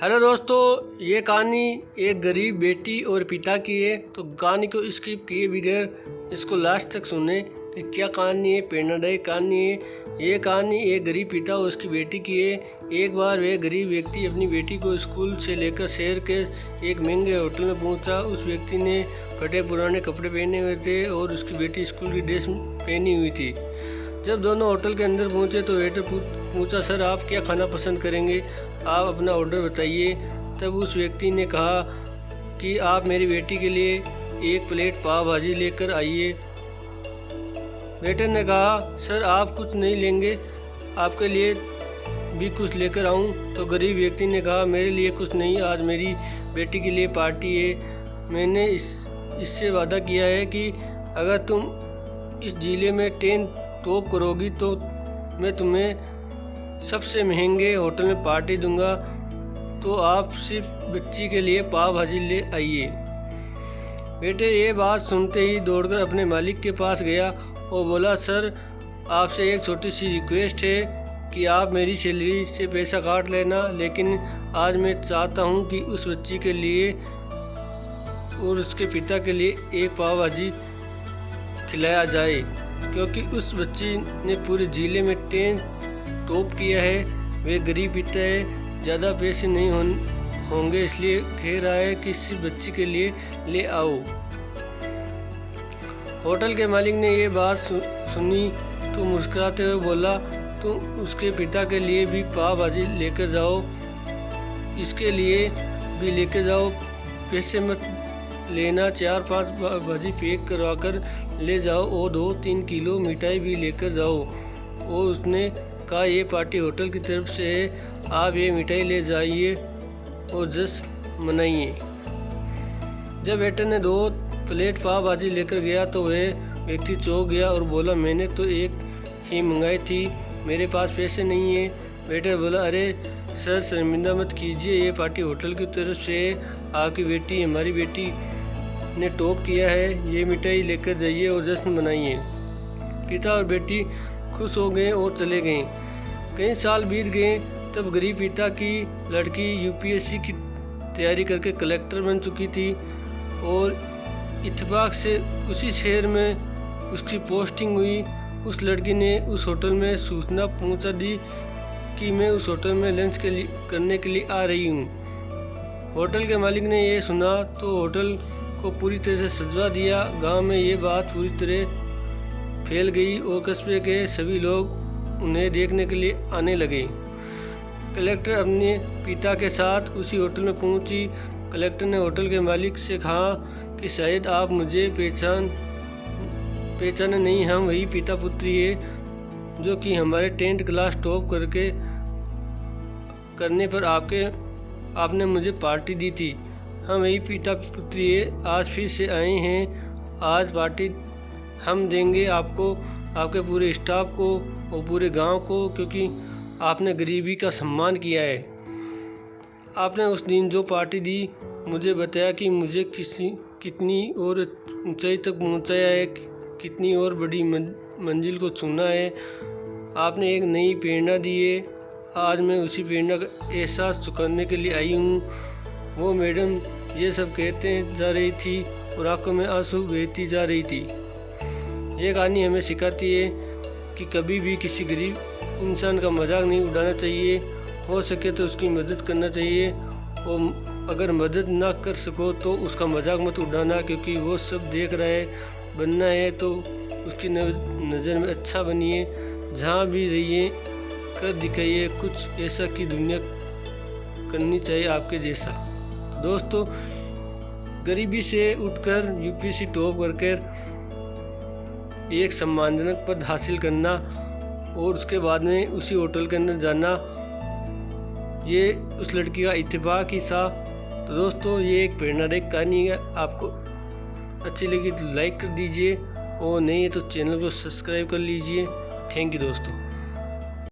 Hello दोस्तों, ये कहानी एक गरीब बेटी और पिता की है। तो कहानी को स्किप किए बगैर इसको लास्ट तक सुने कि क्या कहानी है। प्रेरणादायक कहानी है। ये कहानी एक गरीब पिता और उसकी बेटी की है। एक बार वह गरीब व्यक्ति अपनी बेटी को स्कूल से लेकर शहर के एक महंगे होटल में पहुंचा। उस व्यक्ति ने फटे पुराने कपड़े पहने हुए थे और उसकी बेटी स्कूल की ड्रेस पहनी हुई थी। जब दोनों होटल के अंदर पहुंचे तो वेटर पूछा, सर आप क्या खाना पसंद करेंगे, आप अपना ऑर्डर बताइए। तब उस व्यक्ति ने कहा कि आप मेरी बेटी के लिए एक प्लेट पाव भाजी लेकर आइए। वेटर ने कहा, सर आप कुछ नहीं लेंगे, आपके लिए भी कुछ लेकर आऊं? तो गरीब व्यक्ति ने कहा, मेरे लिए कुछ नहीं, आज मेरी बेटी के लिए पार्टी है। मैंने इससे वादा किया है कि अगर तुम इस जिले में 10 टॉप करोगी तो मैं तुम्हें सबसे महंगे होटल में पार्टी दूंगा। तो आप सिर्फ बच्ची के लिए पाव भाजी ले आइए। बेटे ये बात सुनते ही दौड़कर अपने मालिक के पास गया और बोला, सर आपसे एक छोटी सी रिक्वेस्ट है कि आप मेरी सैलरी से पैसा काट लेना, लेकिन आज मैं चाहता हूं कि उस बच्ची के लिए और उसके पिता के लिए एक पाव भाजी खिलाया जाए, क्योंकि उस बच्ची ने पूरे ज़िले में 10 टॉप किया है। वे गरीब पिता है, ज़्यादा पैसे नहीं होंगे, इसलिए कह रहा है कि इस बच्ची के लिए ले आओ। होटल के मालिक ने ये बात सुनी तो मुस्कुराते हुए बोला, तुम उसके पिता के लिए भी पाव भाजी लेकर जाओ, इसके लिए भी लेकर जाओ, पैसे मत लेना, 4-5 भाजी पैक करवा कर ले जाओ और 2-3 किलो मिठाई भी लेकर जाओ। और उसने कहा, ये पार्टी होटल की तरफ से है, आप ये मिठाई ले जाइए और जश्न मनाइए। जब वेटर ने 2 प्लेट पाव भाजी लेकर गया तो वह व्यक्ति चौंक गया और बोला, मैंने तो एक ही मंगाई थी, मेरे पास पैसे नहीं है। वेटर बोला, अरे सर शर्मिंदा मत कीजिए, ये पार्टी होटल की तरफ से है, आपकी बेटी हमारी बेटी ने टॉप किया है, ये मिठाई लेकर जाइए और जश्न मनाइए। पिता और बेटी खुश हो गए और चले गए। कई साल बीत गए, तब गरीब पिता की लड़की यूपीएससी की तैयारी करके कलेक्टर बन चुकी थी और इत्तेफाक से उसी शहर में उसकी पोस्टिंग हुई। उस लड़की ने उस होटल में सूचना पहुंचा दी कि मैं उस होटल में लंच करने के लिए आ रही हूं। होटल के मालिक ने यह सुना तो होटल को पूरी तरह से सजवा दिया। गांव में ये बात पूरी तरह फैल गई और कस्बे के सभी लोग उन्हें देखने के लिए आने लगे। कलेक्टर अपने पिता के साथ उसी होटल में पहुंची। कलेक्टर ने होटल के मालिक से कहा कि शायद आप मुझे पहचाने नहीं, हम वही पिता पुत्री है जो कि हमारे 10th क्लास टॉप करने पर आपने मुझे पार्टी दी थी। हम वही पिता पुत्री है, आज फिर से आए हैं। आज पार्टी हम देंगे आपको, आपके पूरे स्टाफ को और पूरे गांव को, क्योंकि आपने गरीबी का सम्मान किया है। आपने उस दिन जो पार्टी दी, मुझे बताया कि मुझे कितनी और ऊंचाई तक पहुंचाया है, कितनी और बड़ी मंजिल को छूना है। आपने एक नई प्रेरणा दी है, आज मैं उसी प्रेरणा का एहसास चुकाने के लिए आई हूँ। वो मैडम ये सब कहते जा रही थी और आंखों में आंसू बहती जा रही थी। ये कहानी हमें सिखाती है कि कभी भी किसी गरीब इंसान का मजाक नहीं उड़ाना चाहिए, हो सके तो उसकी मदद करना चाहिए, और अगर मदद ना कर सको तो उसका मजाक मत उड़ाना, क्योंकि वो सब देख रहा है। बनना है तो उसकी नज़र में अच्छा बनिए, जहाँ भी रहिए कर दिखाइए कुछ ऐसा कि दुनिया करनी चाहिए आपके जैसा। दोस्तों, गरीबी से उठकर यूपीएससी टॉप करके एक सम्मानजनक पद हासिल करना और उसके बाद में उसी होटल के अंदर जाना, ये उस लड़की का इत्तेफाक ही था। तो दोस्तों, ये एक प्रेरणादायक कहानी है। आपको अच्छी लगी तो लाइक कर दीजिए और नहीं है तो चैनल को सब्सक्राइब कर लीजिए। थैंक यू दोस्तों।